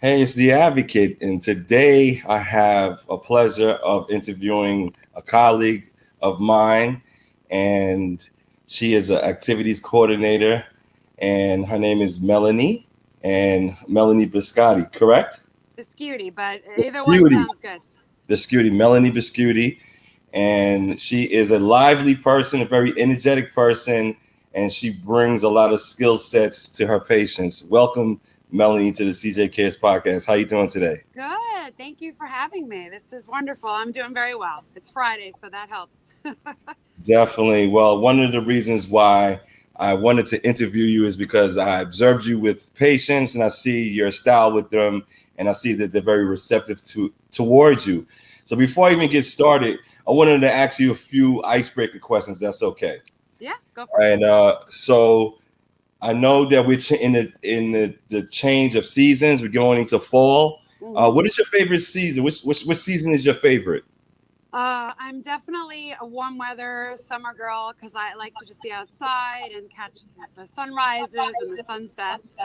Hey, it's the Advocate, and today I have a pleasure of interviewing a colleague of mine, and she is an activities coordinator, and her name is Melanie Buscuiti, correct? Buscuiti, but either one sounds good. Melanie Buscuiti, and she is a lively person, a very energetic person, and she brings a lot of skill sets to her patients. Welcome, Melanie, to the CJ Cares podcast. How you doing today? Good. Thank you for having me. This is wonderful. I'm doing very well. It's Friday, so that helps. Definitely. Well, one of the reasons why I wanted to interview you is because I observed you with patients and I see your style with them and I see that they're very receptive towards you. So before I even get started, I wanted to ask you a few icebreaker questions. That's okay. Yeah, go for it. And so I know that we're in the change of seasons. We're going into fall. What is your favorite season? Which season is your favorite? I'm definitely a warm weather summer girl because I like to just be outside and catch the sunrises and the sunsets.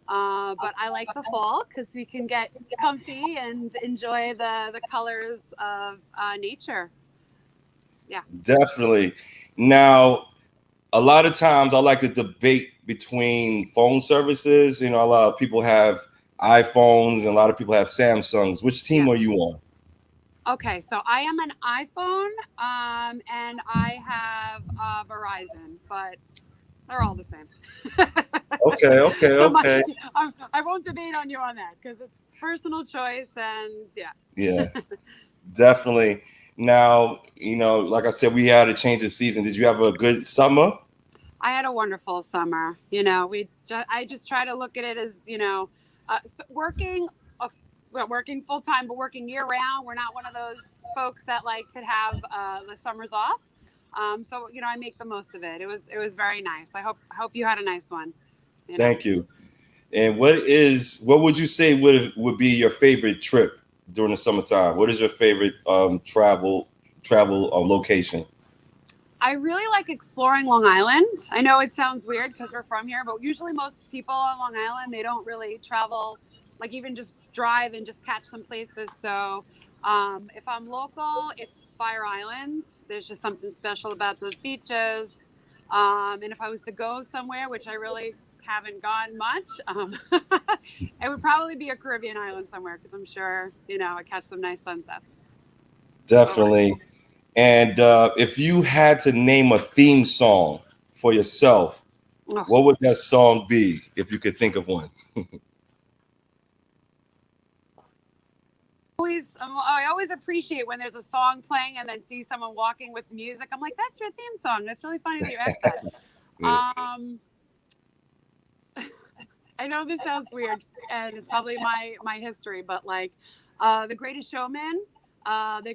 But I like the fall because we can get comfy and enjoy the colors of nature. Yeah, definitely. Now, a lot of times I like to debate between phone services. You know, a lot of people have iPhones and a lot of people have Samsungs. Which team are you on? Okay, so I am an iPhone and I have Verizon, but they're all the same. Okay. I won't debate on you on that because it's personal choice and yeah. Yeah, definitely. Now, you know, like I said, we had a change of season. Did you have a good summer? I had a wonderful summer. You know, I just try to look at it as, you know, working full time, but working year round. We're not one of those folks that like could have the summers off. So, you know, I make the most of it. It was very nice. I hope you had a nice one. Thank you. And what would you say would be your favorite trip during the summertime? What is your favorite travel location? I really like exploring Long Island. I know it sounds weird because we're from here, but usually most people on Long Island, they don't really travel, like even just drive and just catch some places. So if I'm local, it's Fire Island. There's just something special about those beaches. And if I was to go somewhere, which I really haven't gone much, it would probably be a Caribbean island somewhere because I'm sure, you know, I catch some nice sunsets. Definitely. And if you had to name a theme song for yourself, what would that song be if you could think of one? I always appreciate when there's a song playing and then see someone walking with music. I'm like, that's your theme song. That's really funny that you asked that. I know this sounds weird and it's probably my history, but like The Greatest Showman.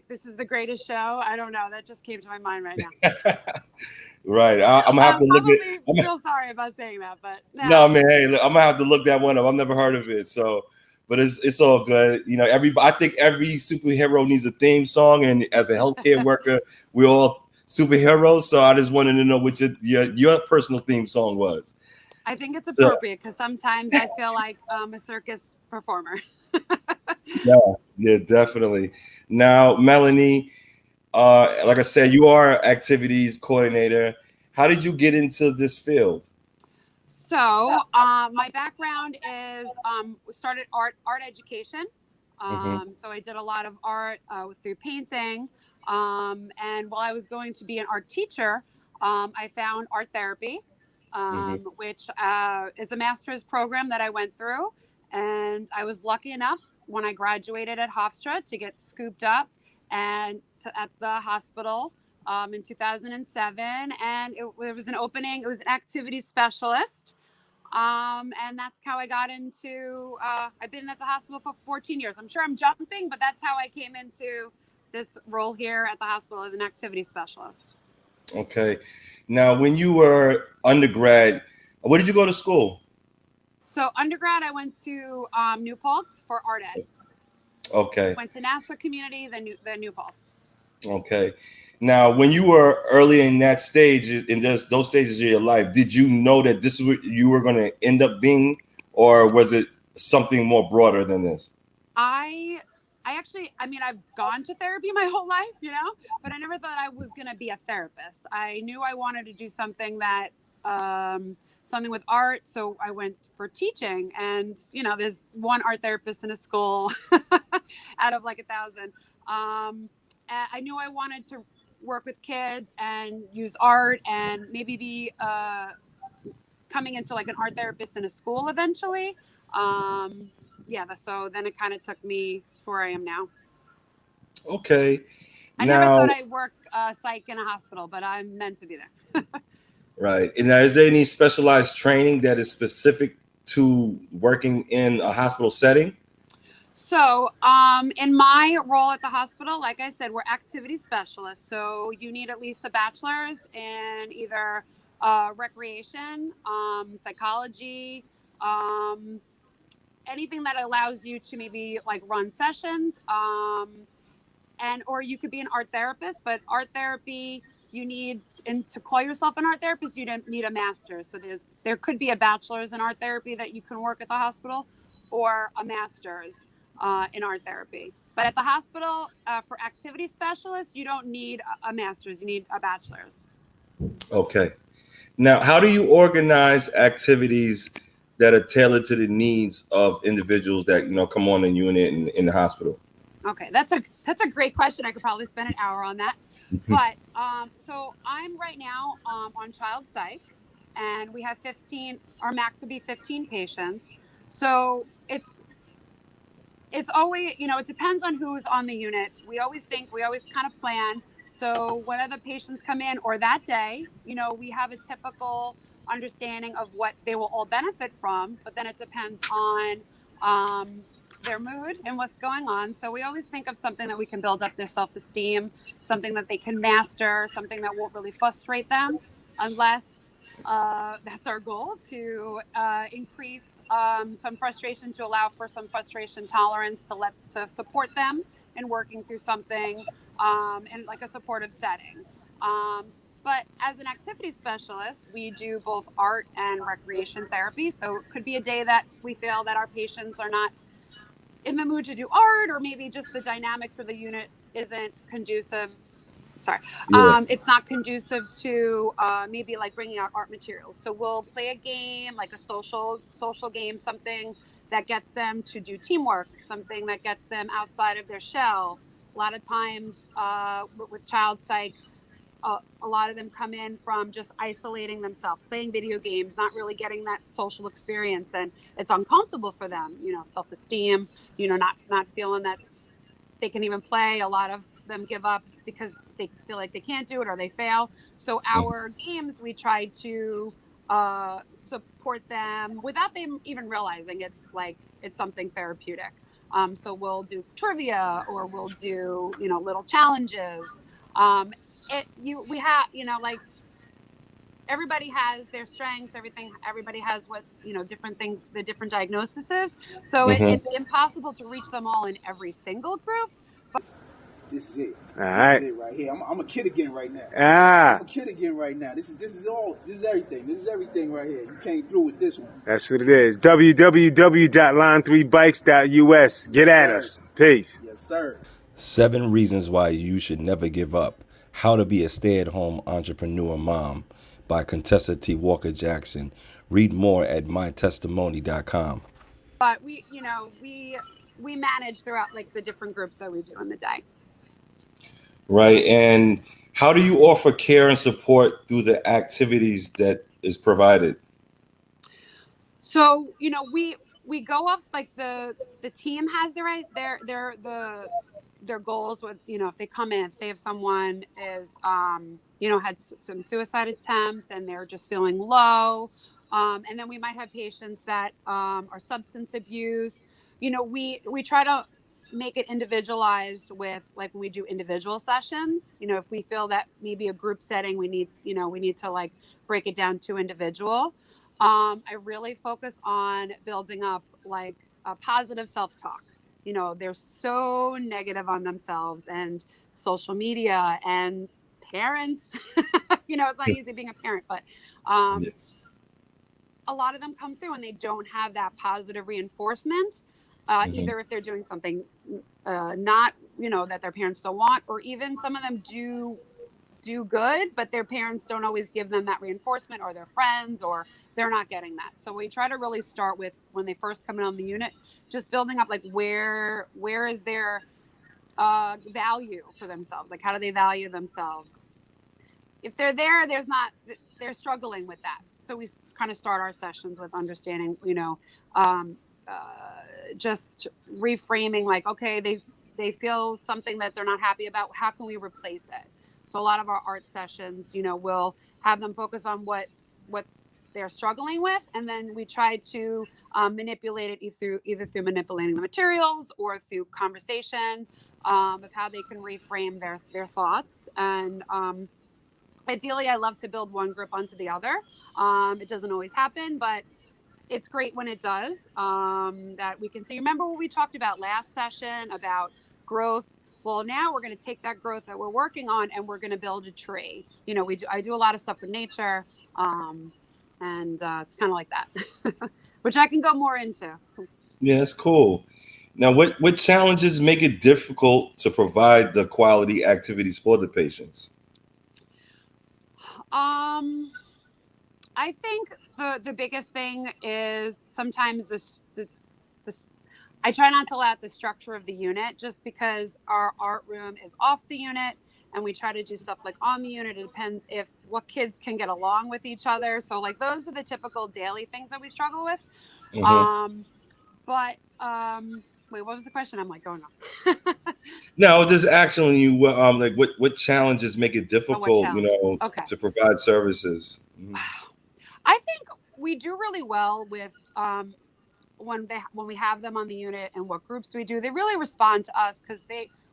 This is the greatest show. I don't know. That just came to my mind right now. Right. I'm gonna have to look at. I'm real sorry about saying that, but no, man. Hey, look, I'm gonna have to look that one up. I've never heard of it, so. But it's all good. You know, I think every superhero needs a theme song, and as a healthcare worker, we all superheroes. So I just wanted to know what your personal theme song was. I think it's So appropriate because sometimes I feel like a circus performer. yeah, yeah, definitely. Now, Melanie, like I said, you are activities coordinator. How did you get into this field? So my background is started art education. Hmm. So I did a lot of art through painting. And while I was going to be an art teacher, I found art therapy, Hmm. which is a master's program that I went through. And I was lucky enough when I graduated at Hofstra to get scooped up at the hospital in 2007. And it was an opening, it was an activity specialist. And that's how I got into. I've been at the hospital for 14 years. I'm sure I'm jumping, but that's how I came into this role here at the hospital as an activity specialist. Okay. Now, when you were undergrad, where did you go to school? So undergrad, I went to New Paltz for art ed. Okay. Went to Nassau Community, then New Paltz. Okay. Now, when you were early in that stage, in those stages of your life, did you know that this is what you were going to end up being, or was it something more broader than this? I I actually, I mean, I've gone to therapy my whole life, but I never thought I was going to be a therapist. I knew I wanted to do something something with art. So I went for teaching, and, there's one art therapist in a school out of like 1,000. I knew I wanted to work with kids and use art and maybe be coming into like an art therapist in a school eventually. Yeah, so then it kind of took me to where I am now. Okay. I never Now, thought I'd work psych in a hospital, but I'm meant to be there. right. And now, is there any specialized training that is specific to working in a hospital setting? So, in my role at the hospital, like I said, we're activity specialists. So you need at least a bachelor's in either recreation, psychology, um, anything that allows you to maybe like run sessions. And or you could be an art therapist, but art therapy you need, and to call yourself an art therapist you don't need a master's. So there could be a bachelor's in art therapy that you can work at the hospital, or a master's in art therapy. But at the hospital, for activity specialists, you don't need a master's, you need a bachelor's. Okay. Now, how do you organize activities that are tailored to the needs of individuals that come on in unit in the hospital? Okay, that's a great question. I could probably spend an hour on that. But so I'm right now on child psych, and we have 15. Our max would be 15 patients. So it's always, it depends on who's on the unit. We always kind of plan. So when other patients come in or that day, we have a typical understanding of what they will all benefit from, but then it depends on their mood and what's going on. So we always think of something that we can build up their self-esteem, something that they can master, something that won't really frustrate them, unless that's our goal, to increase some frustration, to allow for some frustration tolerance, to support them in working through something in like a supportive setting. But as an activity specialist, we do both art and recreation therapy. So it could be a day that we feel that our patients are not in the mood to do art, or maybe just the dynamics of the unit isn't conducive. Sorry, Yeah. it's not conducive to maybe like bringing out art materials. So we'll play a game, like a social game, something that gets them to do teamwork, something that gets them outside of their shell. A lot of times with child psych, a lot of them come in from just isolating themselves, playing video games, not really getting that social experience, and it's uncomfortable for them. Self-esteem, not feeling that they can even play. A lot of them give up because they feel like they can't do it or they fail. So our games, we try to support them without them even realizing it's something therapeutic. So we'll do trivia, or we'll do little challenges. We have like, everybody has their strengths, everybody has what different things, the different diagnoses. So Hmm. it's impossible to reach them all in every single group. This is it. All right. This is it right here. I'm a kid again right now. Ah. I'm a kid again right now. This is everything. This is everything right here. You came through with this one. That's what it is. www.line3bikes.us. Get at us. Peace. Yes, sir. 7 reasons why you should never give up. How to be a stay-at-home entrepreneur mom by Contessa T. Walker Jackson. Read more at mytestimony.com. But we manage throughout like the different groups that we do in the day. Right. And how do you offer care and support through the activities that is provided? So, we go off like the team has their goals with, if they come in, if someone is, had some suicide attempts and they're just feeling low. And then we might have patients that are substance abuse. We try to make it individualized with like when we do individual sessions. If we feel that maybe a group setting, we need to like break it down to individual. I really focus on building up like a positive self-talk. They're so negative on themselves and social media and parents. It's not easy being a parent, but a lot of them come through and they don't have that positive reinforcement, either if they're doing something not, that their parents don't want, or even some of them do good, but their parents don't always give them that reinforcement, or their friends, or they're not getting that. So we try to really start with when they first come in on the unit, just building up like where is their value for themselves? Like, how do they value themselves? If they're they're struggling with that. So we kind of start our sessions with understanding, just reframing like, okay, they feel something that they're not happy about. How can we replace it? So a lot of our art sessions, we'll have them focus on what they're struggling with, and then we try to manipulate it either through manipulating the materials or through conversation of how they can reframe their thoughts. And ideally, I love to build one group onto the other. It doesn't always happen, but it's great when it does. That we can say, remember what we talked about last session about growth? Well, now we're going to take that growth that we're working on and we're going to build a tree. I do a lot of stuff with nature, and it's kind of like that, which I can go more into. Yeah, that's cool. Now, what challenges make it difficult to provide the quality activities for the patients? I think the biggest thing is sometimes this. I try not to let out the structure of the unit, just because our art room is off the unit and we try to do stuff like on the unit. It depends what kids can get along with each other. So like those are the typical daily things that we struggle with. But wait, what was the question? I'm like going on. No, I was just asking you what challenges make it difficult, to provide services. I think we do really well with when we have them on the unit and what groups we do. They really respond to us because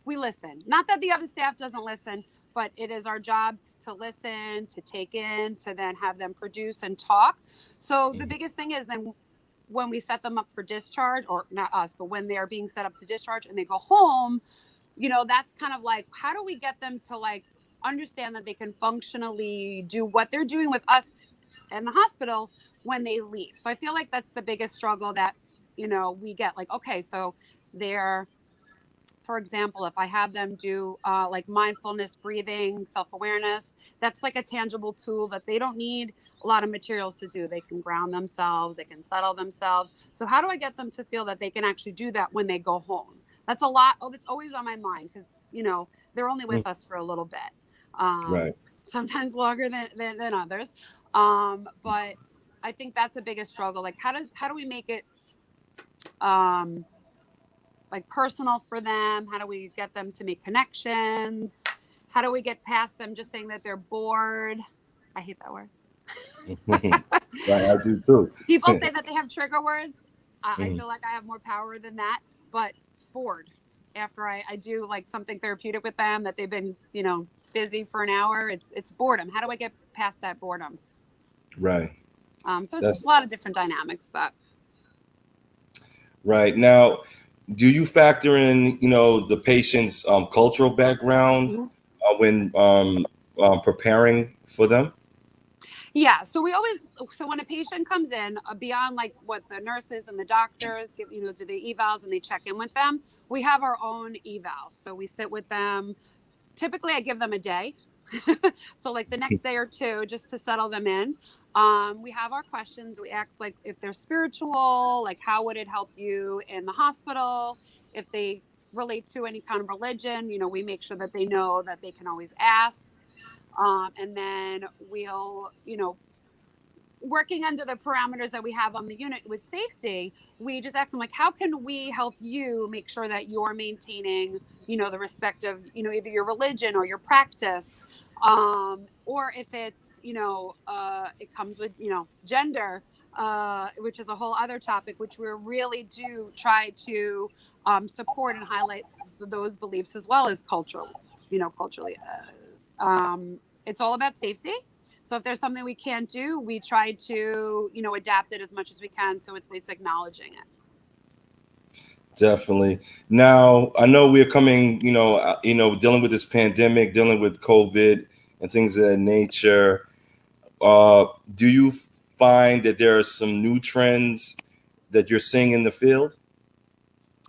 we listen. Not that the other staff doesn't listen, but it is our job to listen, to take in, to then have them produce and talk. So the biggest thing is then when we set them up for discharge, or not us, but when they are being set up to discharge and they go home, that's kind of like, how do we get them to like understand that they can functionally do what they're doing with us in the hospital when they leave? So I feel like that's the biggest struggle that, we get. Like, okay, so for example, if I have them do like mindfulness, breathing, self-awareness, that's like a tangible tool that they don't need a lot of materials to do. They can ground themselves, they can settle themselves. So how do I get them to feel that they can actually do that when they go home? That's a lot. That's always on my mind because, they're only with us for a little bit. Right. Sometimes longer than others. But I think that's the biggest struggle. Like, how do we make it like personal for them? How do we get them to make connections? How do we get past them just saying that they're bored? I hate that word. Right, I do too. People say that they have trigger words. I feel like I have more power than that, but bored. After I do like something therapeutic with them that they've been, busy for an hour, it's boredom. How do I get past that boredom? Right. So it's a lot of different dynamics, but. Right. Now, do you factor in, the patient's cultural background Mhm. when preparing for them? Yeah, so when a patient comes in, beyond like what the nurses and the doctors give, do the evals and they check in with them, we have our own eval. So we sit with them. Typically, I give them a day. So like the next day or two, just to settle them in. We have our questions. We ask like if they're spiritual, like how would it help you in the hospital? If they relate to any kind of religion, we make sure that they know that they can always ask. And then we'll, working under the parameters that we have on the unit with safety, we just ask them like, how can we help you make sure that you're maintaining, the respect of, either your religion or your practice. Or if it's, it comes with, gender, which is a whole other topic, which we really do try to support and highlight those beliefs as well as culturally. It's all about safety. So if there's something we can't do, we try to, adapt it as much as we can. So it's acknowledging it. Definitely. Now, I know we're coming, dealing with this pandemic, dealing with COVID and things of that nature. Do you find that there are some new trends that you're seeing in the field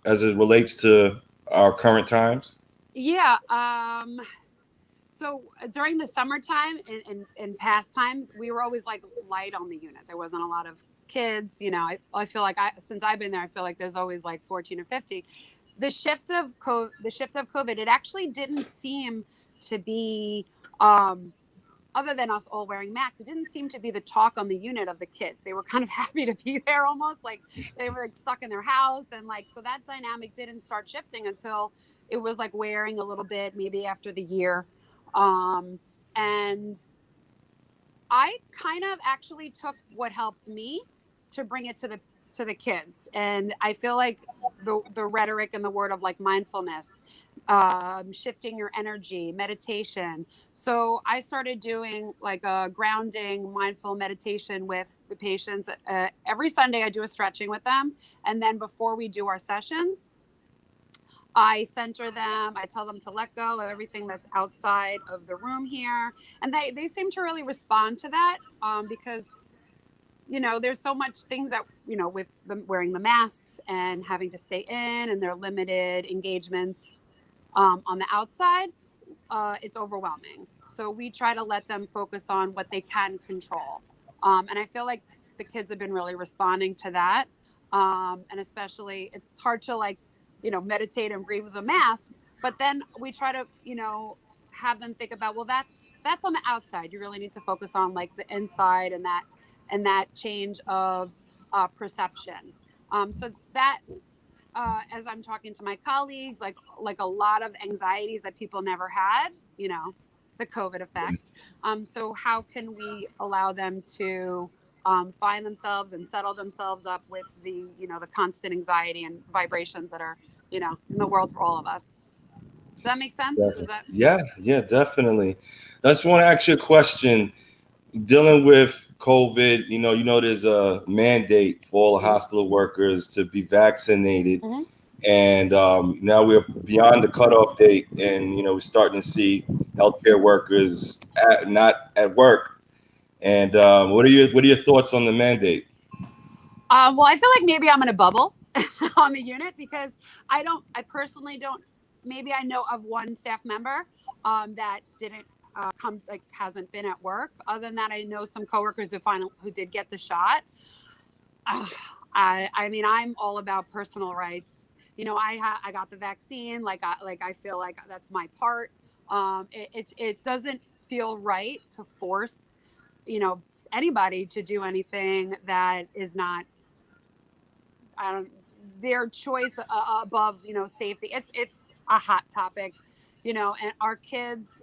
as it relates to our current times? Yeah. So during the summertime in past times, we were always like light on the unit. There wasn't a lot of kids. I feel like since I've been there, I feel like there's always like 14 or 50. The shift of COVID, it actually didn't seem to be, other than us all wearing masks, it didn't seem to be the talk on the unit of the kids. They were kind of happy to be there, almost like they were like stuck in their house. And like, so that dynamic didn't start shifting until it was like wearing a little bit, maybe after the year. And I kind of actually took what helped me to bring it to the kids. And I feel like the rhetoric and the word of like mindfulness, shifting your energy, meditation. So I started doing like a grounding mindful meditation with the patients. Every Sunday I do a stretching with them. And then before we do our sessions, I center them. I tell them to let go of everything that's outside of the room here. And they seem to really respond to that, because, there's so much things that, with them wearing the masks and having to stay in and their limited engagements on the outside, it's overwhelming. So we try to let them focus on what they can control. And I feel like the kids have been really responding to that. And especially, it's hard to like, meditate and breathe with a mask. But then we try to, have them think about, well, that's on the outside. You really need to focus on like the inside and that change of perception. So that as I'm talking to my colleagues, like a lot of anxieties that people never had, the COVID effect. So how can we allow them to find themselves and settle themselves up with the constant anxiety and vibrations that are, in the world for all of us. Does that make sense? Does that? Yeah, definitely. I just want to ask you a question. Dealing with COVID, there's a mandate for all the Mhm. hospital workers to be vaccinated. Mhm. And now we're beyond the cutoff date, and we're starting to see healthcare workers not at work. And what are your thoughts on the mandate? Well, I feel like maybe I'm in a bubble on the unit because I personally don't, maybe I know of one staff member that didn't like hasn't been at work. Other than that, I know some coworkers who did get the shot. Uh, I mean, I'm all about personal rights. I got the vaccine. Like I feel like that's my part. It doesn't feel right to force, you know, anybody to do anything that is not, I don't, their choice above, safety. It's a hot topic, and our kids,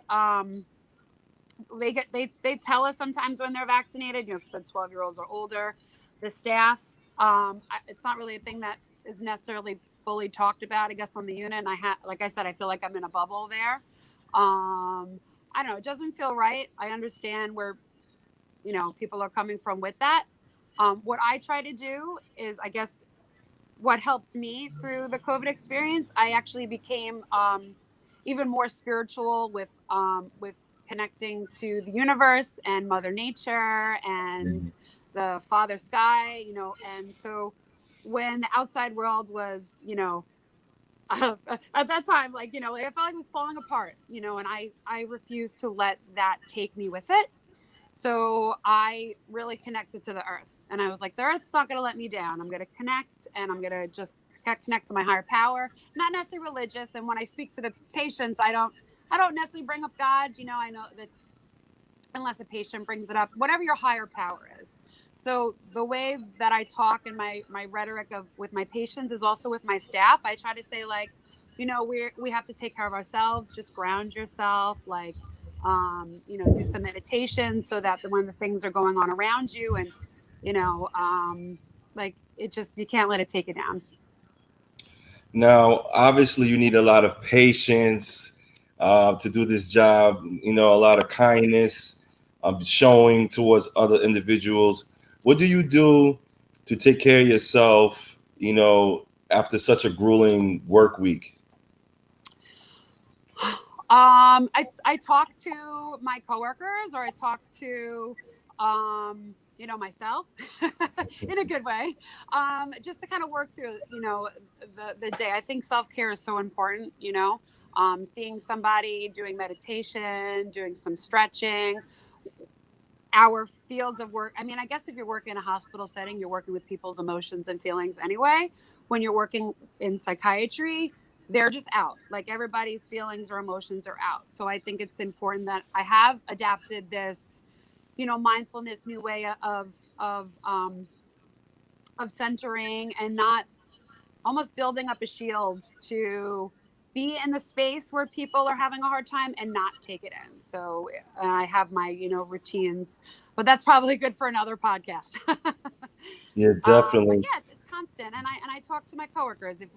they tell us sometimes when they're vaccinated, the 12-year-olds or older, the staff, it's not really a thing that is necessarily fully talked about, I guess, on the unit. And like I said, I feel like I'm in a bubble there. I don't know. It doesn't feel right. I understand where, people are coming from with that. What I try to do is, I guess, what helped me through the COVID experience, I actually became even more spiritual with connecting to the universe and Mother Nature and Mhm. the Father Sky, and so when the outside world was, at that time, like, like I felt like it was falling apart, and I refused to let that take me with it. So I really connected to the earth, and I was like, the earth's not going to let me down. I'm going to connect, and I'm going to just connect to my higher power, not necessarily religious. And when I speak to the patients, I don't necessarily bring up God. I know that's, unless a patient brings it up, whatever your higher power is. So the way that I talk and my rhetoric of with my patients is also with my staff. I try to say, like, we have to take care of ourselves. Just ground yourself, like, do some meditation so that when the things are going on around you, and like, it just, you can't let it take you down. Now, obviously, you need a lot of patience to do this job. A lot of kindness showing towards other individuals. What do you do to take care of yourself? After such a grueling work week. I talk to my coworkers, or I talk to, myself in a good way, just to kind of work through, the day. I think self-care is so important, seeing somebody, doing meditation, doing some stretching. Our fields of work, I mean, I guess if you're working in a hospital setting, you're working with people's emotions and feelings anyway. When you're working in psychiatry, they're just out, like, everybody's feelings or emotions are out. So I think it's important that I have adapted this, mindfulness new way of um of centering, and not almost building up a shield to be in the space where people are having a hard time and not take it in. So I have my, routines, but that's probably good for another podcast. Yeah, But definitely. yeah, it's constant. And I talk to my coworkers. If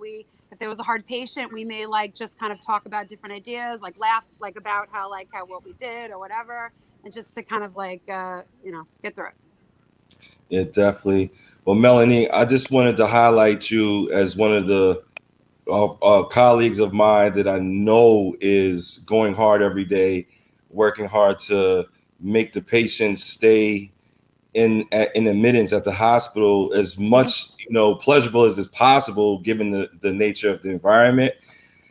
there was a hard patient, we may, like, just kind of talk about different ideas, like laugh, like, about how what we did or whatever, and just to kind of, like, get through it. Yeah, definitely. Well, Melanie, I just wanted to highlight you as one of the colleagues of mine that I know is going hard every day, working hard to make the patients stay in admittance at the hospital as Mhm. much pleasurable as is possible, given the nature of the environment.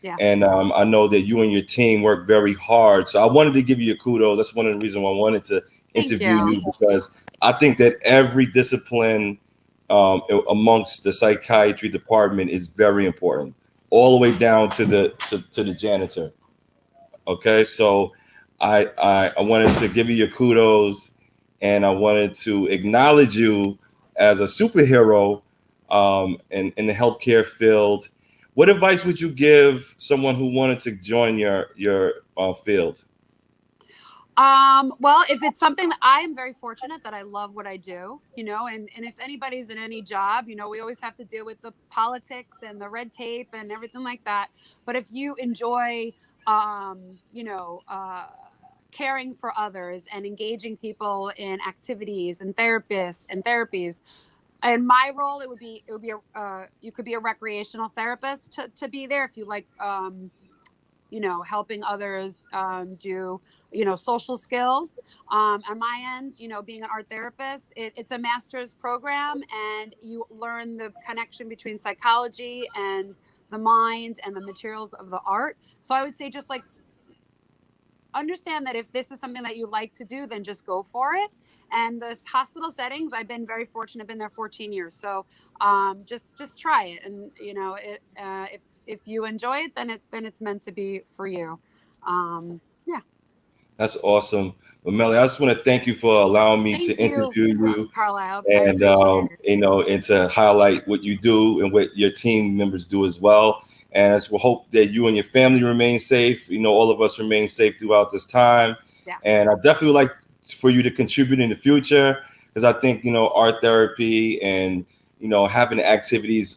Yeah. And I know that you and your team work very hard. So I wanted to give you a kudos. That's one of the reasons why I wanted to Thank interview you. you, because I think that every discipline amongst the psychiatry department is very important, all the way down to the janitor. Okay, so I wanted to give you your kudos, and I wanted to acknowledge you as a superhero in the healthcare field. What advice would you give someone who wanted to join your field? Well, if it's something that, I am very fortunate that I love what I do, and if anybody's in any job, we always have to deal with the politics and the red tape and everything like that. But if you enjoy, caring for others and engaging people in activities and therapists and therapies, in my role, it would be you could be a recreational therapist to be there if you like, helping others, do, social skills. On my end, being an art therapist, it's a master's program, and you learn the connection between psychology and the mind and the materials of the art. So I would say, just, like, understand that if this is something that you like to do, then just go for it. And the hospital settings, I've been very fortunate. I've been there 14 years. So just try it. And, if you enjoy it, then it's meant to be for you. Yeah. That's awesome. Well, Melanie, I just want to thank you for allowing me to Thank you, interview you, Carlisle. I and appreciate it. and to highlight what you do and what your team members do as well. And as we hope that you and your family remain safe, all of us remain safe throughout this time. Yeah. And I definitely would like for you to contribute in the future, because I think art therapy and having activities,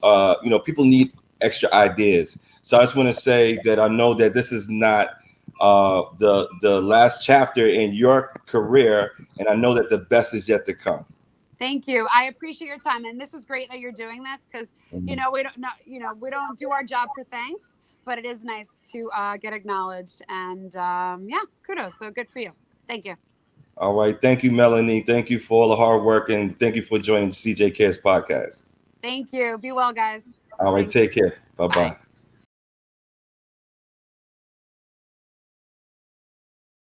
people need extra ideas. So I just want to say that I know that this is not the last chapter in your career, and I know that the best is yet to come. Thank you. I appreciate your time, and this is great that you're doing this because we don't do our job for thanks, but it is nice to get acknowledged, and kudos. So good for you. Thank you. All right. Thank you, Melanie. Thank you for all the hard work, and thank you for joining CJ Cares podcast. Thank you. Be well, guys. All right. Thanks. Take care. Bye-bye. Bye.